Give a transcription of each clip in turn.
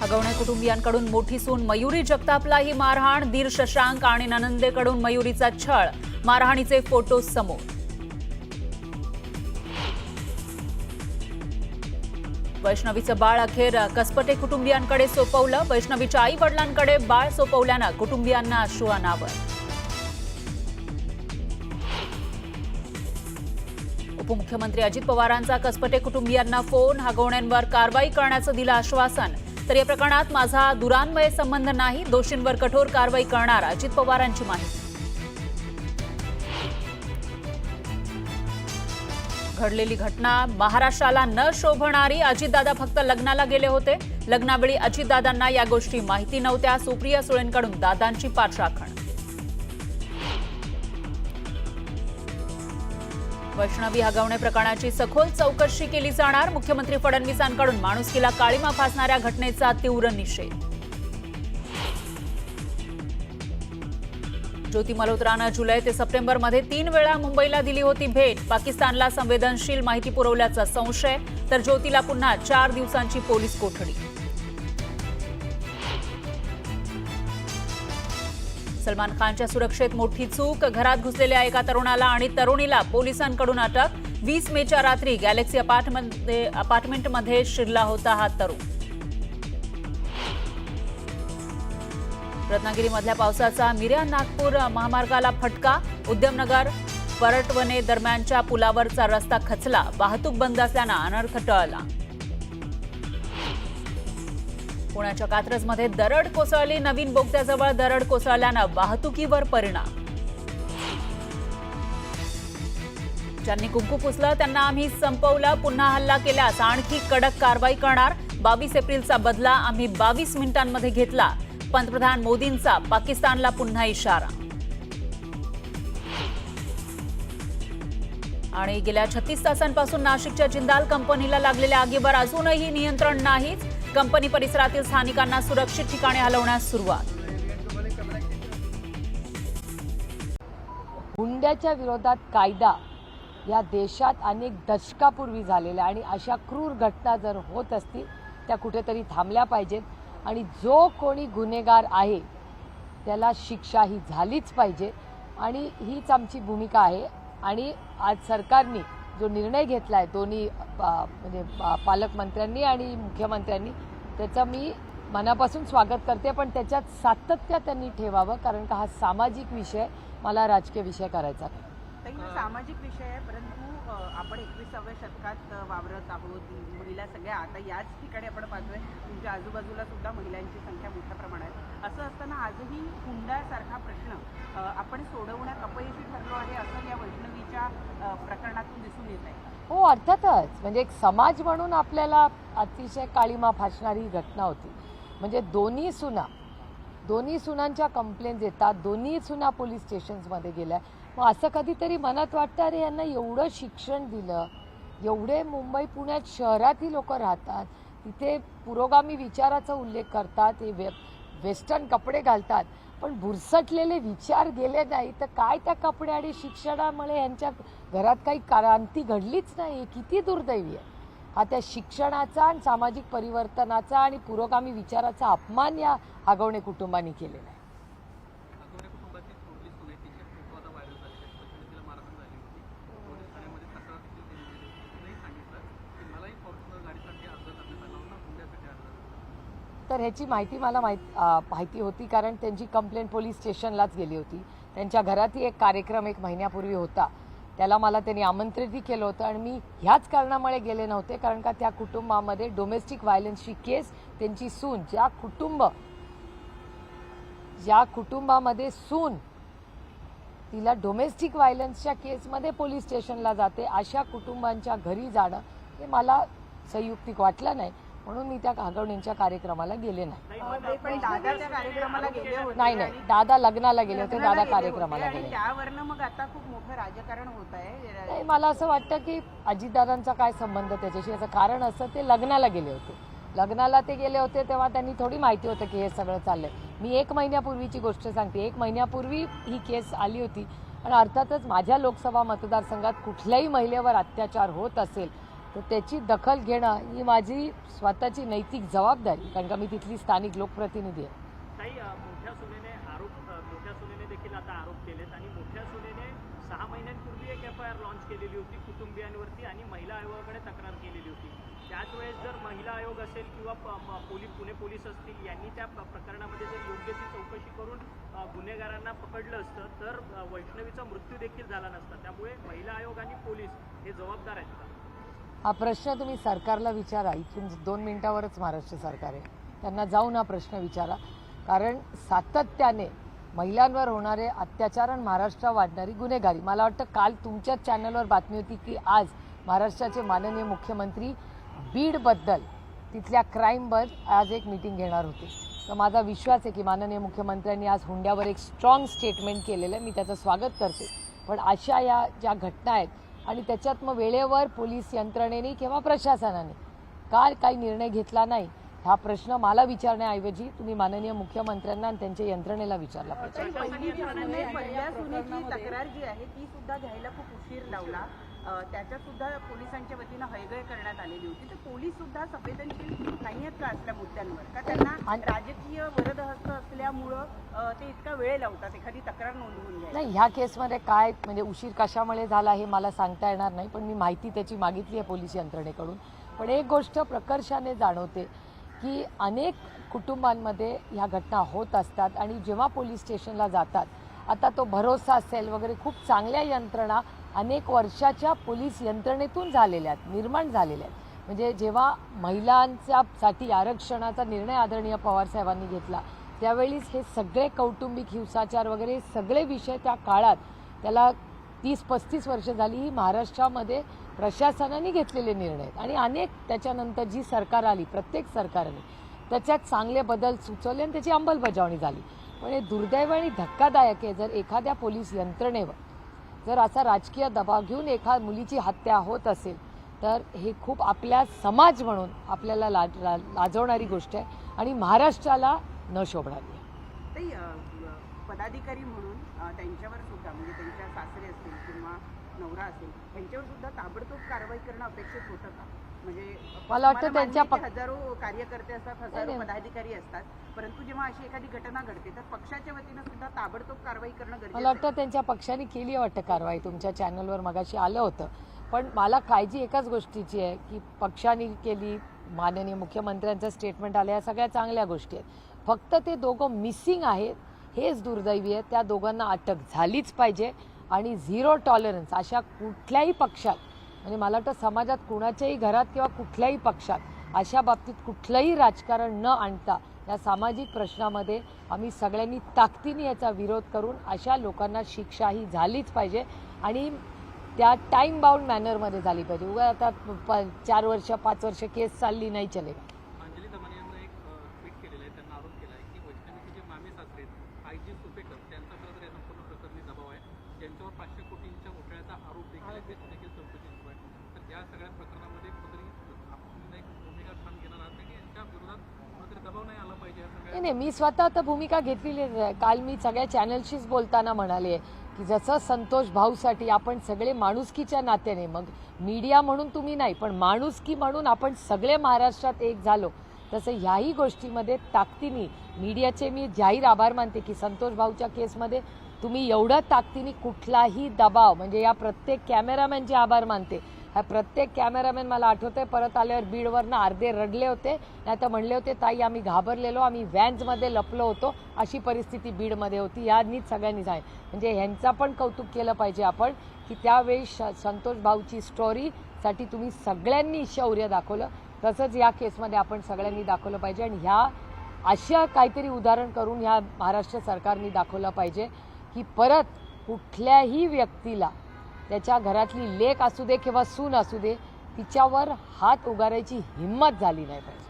हगवणे कुटुंबियांकडून मोठी सून मयुरी जगतापला ही मारहाण, दीर शशांक आणि ननंदेकडून मयुरीचा छळ, मारहाणीचे फोटो समोर। वैष्णवीचं बाळ अखेर कसपटे कुटुंबियांकडे सोपवलं, वैष्णवीच्या आई वडिलांकडे बाळ सोपवल्यानं कुटुंबियांना अश्रू अनावर। उपमुख्यमंत्री अजित पवारांचा कसपटे कुटुंबियांना फोन, हगवण्यांवर कारवाई करण्याचं दिलं आश्वासन। तर या प्रकरणात माझा दुरान्वय संबंध नाही, दोषींवर कठोर कारवाई करणार अजित पवारांची माहिती। घडलेली घटना महाराष्ट्राला न शोभणारी, अजितदादा फक्त लग्नाला गेले होते, लग्नावेळी अजितदादांना या गोष्टी माहिती नव्हत्या, सुप्रिया सुळेंकडून दादांची पाठराखण। वैष्णवी हगवणे प्रकरणाची सखोल चौकशी केली जाणार, मुख्यमंत्री फडणवीसांकडून माणुसकीला काळीमा फासणाऱ्या घटनेचा तीव्र निषेध। ज्योती मल्होत्रानं जुलै ते सप्टेंबरमध्ये 3 वेळा मुंबईला दिली होती भेट, पाकिस्तानला संवेदनशील माहिती पुरवल्याचा संशय, तर ज्योतीला पुन्हा 4 दिवसांची पोलीस कोठडी। सलमान खानच्या सुरक्षेत मोठी चूक, घरात घुसलेल्या एका तरुणाला आणि तरुणीला पोलिसांकडून अटक, 20 मेच्या रात्री गॅलेक्सी अपार्टमेंटमध्ये शिरला होता हा तरुण। रत्नागिरीमधल्या पावसाचा मिऱ्या नागपूर महामार्गाला फटका, उद्यमनगर परटवणे दरम्यानच्या पुलावरचा रस्ता खचला, वाहतूक बंद असल्यानं अनर्थ टळला। पुण्याच्या कात्रजमध्ये दरड कोसळली, नवीन बोगद्याजवळ दरड कोसळल्यानं वाहतुकीवर परिणाम। ज्यांनी कुंकू पुसलं त्यांना आम्ही संपवलं, पुन्हा हल्ला केल्यास आणखी कडक कारवाई करणार, 22 एप्रिलचा बदला आम्ही 22 मिनिटांमध्ये घेतला, पंतप्रधान मोदींचा पाकिस्तानला पुन्हा इशारा। आणि गेल्या 36 तासांपासून नाशिकच्या जिंदाल कंपनीला लागलेल्या आगीवर अजूनही नियंत्रण नाहीच, कंपनी परिसरातील स्थानिकांना सुरक्षित ठिकाणी हलवण्यास सुरुवात। हुंड्याच्या विरोधात कायदा या देशात अनेक दशकापूर्वी झालेल्या आणि अशा क्रूर घटना जर होत असतील त्या कुठेतरी थांबल्या पाहिजेत आणि जो कोणी गुन्हेगार आहे त्याला शिक्षा ही झालीच पाहिजे आणि हीच आमची भूमिका आहे। आणि आज सरकारने जो निर्णय घेतला आहे दोन्ही म्हणजे पालकमंत्र्यांनी आणि मुख्यमंत्र्यांनी, त्याचं मी मनापासून स्वागत करते, पण त्याच्यात सातत्य त्यांनी ठेवावं, कारण का हा सामाजिक विषय, मला राजकीय विषय करायचा नाही। सामाजिक विषय आहे, परंतु आपण 21व्या शतकात वावरत आहोत, महिला सगळ्या आता याच ठिकाणी आपण पाहतोय, तुमच्या आजूबाजूला सुद्धा महिलांची संख्या मोठ्या प्रमाणात आहे। असं असताना आजही हुंड्यासारखा प्रश्न आपण सोडवण्यात अपयशी ठरलो आहे, असं या वैष्णवीच्या प्रकरणातून दिसून येत आहे। हो, अर्थातच, म्हणजे एक समाज म्हणून आपल्याला अतिशय काळीमा फासणारी घटना होती। म्हणजे दोन्ही सुनांच्या कंप्लेंट येतात, दोन्ही सुना पोलीस स्टेशन्समध्ये गेल्या, मग असं कधीतरी मनात वाटतं अरे यांना एवढं शिक्षण दिलं, एवढे मुंबई पुण्यात शहरातही लोक राहतात, तिथे पुरोगामी विचाराचा उल्लेख करतात, हे वेस्टर्न कपडे घालतात, पण भुरसटलेले विचार गेले नाही तर काय त्या कपडे आणि शिक्षणामुळे यांच्या घरात काही क्रांती घडलीच नाही, किती दुर्दैवी आहे। हा त्या शिक्षणाचा आणि सामाजिक परिवर्तनाचा आणि पुरोगामी विचाराचा अपमान या हगवणे कुटुंबांनी केलेला आहे। तर ह्याची माहिती मला माहिती होती, कारण त्यांची कंप्लेंट पोलीस स्टेशनलाच गेली होती। त्यांच्या घरातही एक कार्यक्रम 1 महिन्यापूर्वी होता, त्याला मला त्यांनी आमंत्रितही केलं होतं आणि मी ह्याच कारणामुळे गेले नव्हते, कारण का त्या कुटुंबामध्ये डोमेस्टिक व्हायलन्सची केस, त्यांची सून, ज्या कुटुंबामध्ये सून तिला डोमेस्टिक व्हायलन्सच्या केसमध्ये पोलीस स्टेशनला जाते, अशा कुटुंबांच्या घरी जाणं हे मला संयुक्तिक वाटलं नाही, म्हणून मी त्या हगवणींच्या कार्यक्रमाला गेले नाही। नाही, दादा लग्नाला गेले होते, दादा कार्यक्रमाला गेले। त्यावरनं मग आता खूप मोठं राजकारण होत आहे। नाही, मला असं वाटतं की अजितदादांचा काय संबंध त्याच्याशी, याचं कारण असं ते लग्नाला गेले होते, तेव्हा त्यांनी थोडी माहिती होतं की हे सगळं चाललंय। मी 1 महिन्यापूर्वीची गोष्ट सांगते, 1 महिन्यापूर्वी ही केस आली होती आणि अर्थातच माझ्या लोकसभा मतदारसंघात कुठल्याही महिलेवर अत्याचार होत असेल तर त्याची दखल घेणं ही माझी स्वतःची नैतिक जबाबदारी, कारण का मी तिथली स्थानिक लोकप्रतिनिधी आहे. ताई, मोठ्या सुनेने देखील आता आरोप केलेत आणि मोठ्या सुनेने 6 महिन्यांपूर्वी एक FIR लॉन्च केलेली होती कुटुंबियांवरती आणि महिला आयोगाकडे तक्रार केलेली होती. त्याच वेळेस जर महिला आयोग असेल किंवा पुणे पोलीस असतील यांनी त्या प्रकरणामध्ये जर योग्य ती चौकशी करून गुन्हेगारांना पकडलं असतं तर वैष्णवीचा मृत्यू देखील झाला नसता. त्यामुळे महिला आयोग आणि पोलीस हे जबाबदार आहेत का? हा प्रश्न तुम्ही सरकारला विचारा. इथून 2 मिनिटावरच महाराष्ट्र सरकार आहे, त्यांना जाऊन हा प्रश्न विचारा. कारण सातत्याने महिलांवर होणारे अत्याचार आणि महाराष्ट्रात वाढणारी गुन्हेगारी, मला वाटतं काल तुमच्याच चॅनलवर बातमी होती की आज महाराष्ट्राचे माननीय मुख्यमंत्री बीडबद्दल तिथल्या क्राईमवर आज एक मीटिंग घेणार होते. तर माझा विश्वास आहे की माननीय मुख्यमंत्र्यांनी आज हुंड्यावर एक स्ट्रॉंग स्टेटमेंट केलेलं आहे, मी त्याचं स्वागत करते. पण अशा या ज्या घटना आहेत आणि त्याच्यात मग वेळेवर पोलीस यंत्रणेने किंवा प्रशासनाने काही निर्णय घेतला नाही, हा प्रश्न मला विचारण्याऐवजी तुम्ही माननीय मुख्यमंत्र्यांना आणि त्यांच्या यंत्रणेला विचारला पाहिजे. पहिल्या सुनेची तक्रार जी आहे ती सुद्धा घ्यायला खूप उशीर लावला. त्याच्यात सुद्धा पोलिसांच्या वतीनं हयगय करण्यात आलेली होती. तर पोलीस सुद्धा संवेदनशील नाही आहेत का असल्या मुद्द्यांवर? का त्यांना राजकीय वरदहस्त असल्यामुळं ते इतका वेळ लावतात एखादी तक्रार नोंदवून घ्यायला? नाही, ह्या केसमध्ये काय म्हणजे उशीर कशामुळे झाला हे मला सांगता येणार नाही, पण मी माहिती त्याची मागितली आहे पोलीस यंत्रणेकडून. पण एक गोष्ट प्रकर्षाने जाणवते की अनेक कुटुंबांमध्ये ह्या घटना होत असतात आणि जेव्हा पोलीस स्टेशनला जातात, आता तो भरोसा सेल वगैरे खूप चांगल्या यंत्रणा अनेक वर्षाच्या पोलीस यंत्रणेतून झालेल्या आहेत, निर्माण झालेल्या आहेत. म्हणजे जेव्हा महिलांसाठी आरक्षणाचा निर्णय आदरणीय पवारसाहेबांनी घेतला त्यावेळीच हे सगळे कौटुंबिक हिंसाचार वगैरे सगळे विषय त्या काळात, त्याला 30-35 वर्ष झाली, ही महाराष्ट्रामध्ये प्रशासनाने घेतलेले निर्णय आहेत. आणि अनेक त्याच्यानंतर जी सरकार आली, प्रत्येक सरकारने त्याच्यात चांगले बदल सुचवले आणि त्याची अंमलबजावणी झाली. पण हे दुर्दैव आणि धक्कादायक आहे, जर एखाद्या पोलीस यंत्रणेवर जर असा राजकीय दबाव घेऊन एखाद्या मुलीची हत्या होत असेल तर हे खूप आपल्या समाज म्हणून आपल्याला लाजवणारी गोष्ट आहे आणि महाराष्ट्राला न शोभणारी आहे. पदाधिकारी म्हणून त्यांच्यावर सुद्धा म्हणजे त्यांच्या सासरे असतील किंवा नवरा असेल त्यांच्यावर सुद्धा ताबडतोब कारवाई करणं अपेक्षित होतं का? म्हणजे मला वाटतं त्यांच्या हजारो कार्यकर्ते असतात, हजारो पदाधिकारी असतात, परंतु जेव्हा अशी एखादी घटना घडते तर पक्षाच्या वतीनं सुद्धा ताबडतोब कारवाई करणं गरजेचं आहे. मला वाटतं त्यांच्या पक्षाने केली वाटतं कारवाई. तुमच्या चॅनलवर मगाशी आलं होतं. पण मला काळजी एकाच गोष्टीची आहे की पक्षाने केली, माननीय मुख्यमंत्र्यांचं स्टेटमेंट आलं, या सगळ्या चांगल्या गोष्टी आहेत. फक्त ते दोघं मिसिंग आहेत हेच दुर्दैवी आहे. त्या दोघांना अटक झालीच पाहिजे आणि 0 टॉलरन्स अशा कुठल्याही पक्षात, म्हणजे मला वाटतं समाजात कुणाच्याही घरात किंवा कुठल्याही पक्षात अशा बाबतीत कुठलंही राजकारण न आणता या सामाजिक प्रश्नामध्ये आम्ही सगळ्यांनी ताकदीने याचा विरोध करून अशा लोकांना शिक्षा ही झालीच पाहिजे आणि त्या टाईम बाउंड मॅनरमध्ये झाली पाहिजे. उगा आता 4 वर्ष 5 वर्ष केस चालली नाही चलेगा. अंजली दमाने यांना एक ट्विट केलेलं आहे, त्यांना आरोप केला आहे की वैष्णवीचे जे मामे सासरे आहेत IG सुपेकर त्यांचा खरं तर या संपूर्ण प्रकरणी दबाव आहे, ज्यांच्यावर 500 कोटींच्या घोटाळ्याचा आरोप देखील आहे, ते देखील चौकशी सुरू आहे. तर या सगळ्या प्रकरणामध्ये कुठेतरी आपण एक भूमिका ठाम घेणार आहात की यांच्या विरोधात कुठेतरी दबाव नाही आला पाहिजे? नाही, मी स्वतः आता भूमिका घेतलेली आहे. काल मी सगळ्या चॅनलशीच बोलताना म्हणाले की जसं संतोष भाऊसाठी आपण सगळे माणुसकीच्या नात्याने, मग मीडिया म्हणून तुम्ही नाही पण माणुसकी म्हणून आपण सगळे महाराष्ट्रात एक झालो, तसं ह्याही गोष्टीमध्ये ताकदीने मीडियाचे मी जाहीर आभार मानते की संतोष भाऊच्या केसमध्ये तुम्ही एवढं ताकदीने कुठलाही दबाव, म्हणजे या प्रत्येक कॅमेरामॅनचे आभार मानते. हा प्रत्येक कॅमेरामॅन मला आठवतंय परत आल्यावर बीडवरनं अर्धे रडले होते, नाही तर म्हणले होते ताई आम्ही घाबरलेलो, आम्ही व्हॅन्समध्ये लपलो होतो, अशी परिस्थिती बीडमध्ये होती. यानीच सगळ्यांनीच आहे. म्हणजे ह्यांचा पण कौतुक केलं पाहिजे आपण की त्यावेळी संतोष भाऊची स्टोरीसाठी तुम्ही सगळ्यांनी शौर्य दाखवलं, तसंच या केसमध्ये आपण सगळ्यांनी दाखवलं पाहिजे. आणि ह्या अशा काहीतरी उदाहरण करून ह्या महाराष्ट्र सरकारने दाखवलं पाहिजे की परत कुठल्याही व्यक्तीला त्याच्या घरातली लेक असू दे किंवा सून असू दे तिच्यावर हात उगारायची हिंमत झाली नाही पाहिजे.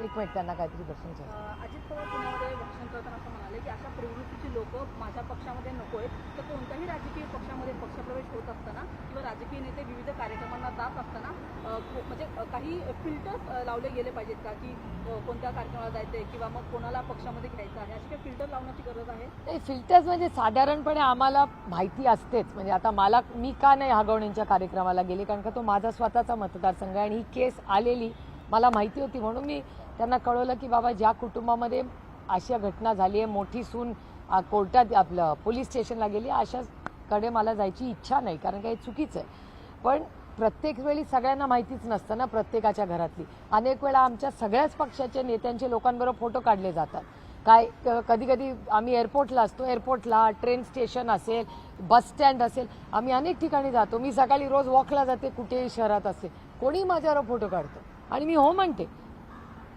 एक मिनिट, त्यांना काहीतरी प्रश्न विचारायचा. अजित पवार पुण्यामध्ये भाषण करताना असं म्हणाले की अशा प्रवृत्तीची लोक माझ्या पक्षामध्ये नको आहेत. तर कोणत्याही राजकीय पक्षामध्ये पक्षप्रवेश होत असताना किंवा राजकीय नेते विविध कार्यक्रमांना जात असताना म्हणजे काही फिल्टर्स लावले गेले पाहिजेत का, की कोणत्या कार्यक्रमाला जायचंय किंवा मग कोणाला पक्षामध्ये घ्यायचं आहे, अशी काही फिल्टर लावण्याची गरज आहे? नाही, फिल्टर्स म्हणजे साधारणपणे आम्हाला माहिती असतेच. म्हणजे आता मी का नाही हगवणींच्या कार्यक्रमाला गेले, कारण का तो माझा स्वतःचा मतदारसंघ आहे आणि ही केस आलेली मला माहिती होती. म्हणून मी त्यांना कळवलं की बाबा, ज्या कुटुंबामध्ये अशा घटना झाली आहे, मोठी सून कोर्टात आपलं पोलीस स्टेशनला गेली, अशाकडे मला जायची इच्छा नाही, कारण का हे चुकीचं आहे. पण प्रत्येक वेळी सगळ्यांना माहितीच नसतं ना प्रत्येकाच्या घरातली. अनेक वेळा आमच्या सगळ्याच पक्षाचे नेत्यांचे लोकांबरोबर फोटो काढले जातात. काय कधी कधी आम्ही एअरपोर्टला असतो, एअरपोर्टला ट्रेन स्टेशन असेल, बस स्टँड असेल, आम्ही अनेक ठिकाणी जातो. मी सकाळी रोज वॉकला जाते, कुठेही शहरात असेल, कोणी माझ्यावर फोटो काढतो आणि मी हो म्हणते,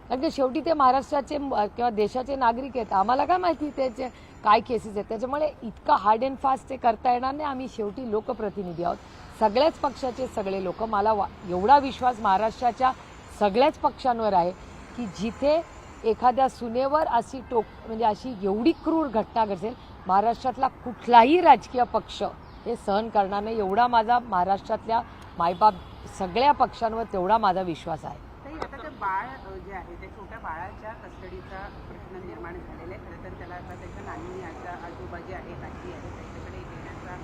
कारण की शेवटी ते महाराष्ट्राचे किंवा देशाचे नागरिक आहेत. आम्हाला काय माहिती त्याचे काय केसेस आहेत. त्याच्यामुळे इतकं हार्ड अँड फास्ट ते करता येणार नाही. आम्ही शेवटी लोकप्रतिनिधी आहोत, सगळ्याच पक्षाचे सगळे लोक. मला एवढा विश्वास महाराष्ट्राच्या सगळ्याच पक्षांवर आहे की जिथे एखाद्या सुनेवर अशी म्हणजे अशी एवढी क्रूर घटना घडेल, महाराष्ट्रातला कुठलाही राजकीय पक्ष हे सहन करणार नाही. एवढा माझा महाराष्ट्रातल्या मायबाप सगळ्या पक्षांवर तेवढा माझा विश्वास आहे. तरी आता ते बाळ जे आहे त्या छोट्या बाळाच्या कस्टडीचा प्रश्न निर्माण झालेला आहे. खरं तर त्याला आता त्याच्या नानी आजोबा जे आहेत, आजी आहे, त्यांच्याकडे घेण्याचा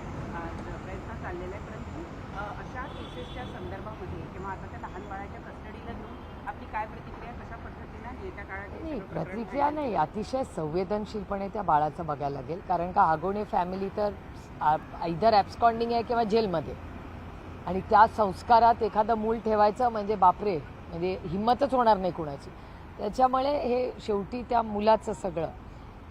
प्रयत्न चाललेला आहे. परंतु अशा केसेसच्या संदर्भामध्ये किंवा आता त्या लहान बाळाच्या कस्टडीला घेऊन आपली काय प्रतिक्रिया, कशा पद्धतीनं येत्या काळात? नाही, प्रतिक्रिया नाही, अतिशय संवेदनशीलपणे त्या बाळाचं बघायला लागेल. कारण का आगोणे फॅमिली तर इधर ॲब्स्कॉन्डिंग आहे किंवा जेलमध्ये, आणि त्या संस्कारात एखादं मूल ठेवायचं म्हणजे बापरे, म्हणजे हिंमतच होणार नाही कुणाची. त्याच्यामुळे हे शेवटी त्या मुलाचं सगळं,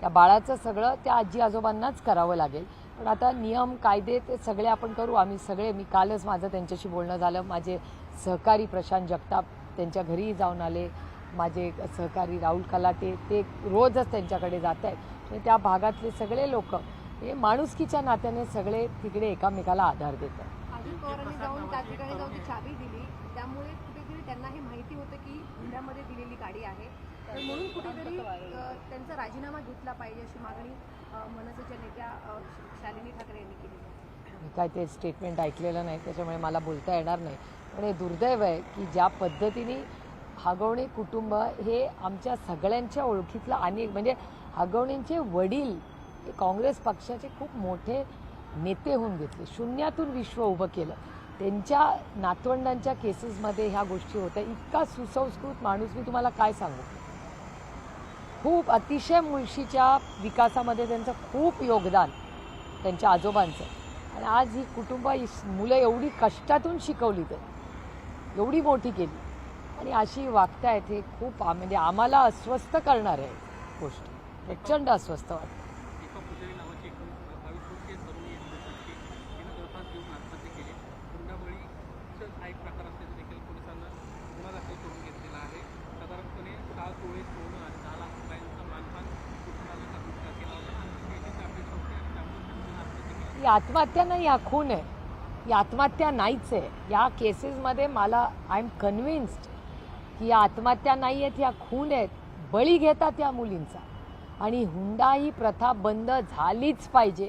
त्या बाळाचं सगळं त्या आजी आजोबांनाच करावं लागेल. पण आता नियम कायदे ते सगळे आपण करू. आम्ही सगळे, मी कालच माझं त्यांच्याशी बोलणं झालं. माझे सहकारी प्रशांत जगताप त्यांच्या घरीही जाऊन आले, माझे सहकारी राहुल कलाटे ते रोजच त्यांच्याकडे जात आहेत. त्या भागातले सगळे लोक हे माणुसकीच्या नात्याने सगळे तिकडे एकामेकाला आधार देतात. अजित पवारांनी जाऊन त्या ठिकाणी जाऊन ती चावी दिली, त्यामुळे कुठेतरी त्यांना हे माहिती होतं की हुंड्यामध्ये दिलेली गाडी आहे, तर म्हणून कुठेतरी त्यांचा राजीनामा घेतला पाहिजे अशी मागणी मनसेच्या नेत्या शालिनी ठाकरे यांनी केली आहे. मी काय ते स्टेटमेंट ऐकलेलं नाही, त्याच्यामुळे मला बोलता येणार नाही. पण हे दुर्दैव आहे की ज्या पद्धतीने हगवणे कुटुंब हे आमच्या सगळ्यांच्या ओळखीतलं अनेक, म्हणजे हगवणेंचे वडील हे काँग्रेस पक्षाचे खूप मोठे नेते होऊन घेतले, शून्यातून विश्व उभं केलं. त्यांच्या नातवंडांच्या केसेसमध्ये ह्या गोष्टी होत्या. इतका सुसंस्कृत माणूस, मी तुम्हाला काय सांगू, खूप अतिशय मुळशीच्या विकासामध्ये त्यांचं खूप योगदान त्यांच्या आजोबांचं. आणि आज ही मुलं एवढी कष्टातून शिकवली, तर एवढी मोठी केली, आणि अशी वागतायत, हे खूप म्हणजे आम्हाला अस्वस्थ करणार आहे गोष्ट, प्रचंड अस्वस्थ वाटतं. एका पुजारी नावाची 22 वर्षीय तरुणी होती, तिनं गळफास घेऊन आत्महत्या केली. हुंडाबळीचा हा एक प्रकार असल्याचं देखील पोलिसांना गुन्हा दाखल करून घेतलेला आहे. साधारणपणे 6 तोळे सोनं आणि 10 लाख रुपयांचा मानपान कुटुंबाला का केला होता आणि त्याची अपेक्षा होती, आणि त्यामुळे त्यांनी आत्महत्या केली. ही आत्महत्या नाही, हा खून आहे. ही आत्महत्या नाहीच आहे. या केसेसमध्ये मला आय एम कन्व्हिन्स्ड की या आत्महत्या नाही आहेत, ह्या खून आहेत. बळी घेतात या मुलींचा. आणि हुंडा ही प्रथा बंद झालीच पाहिजे.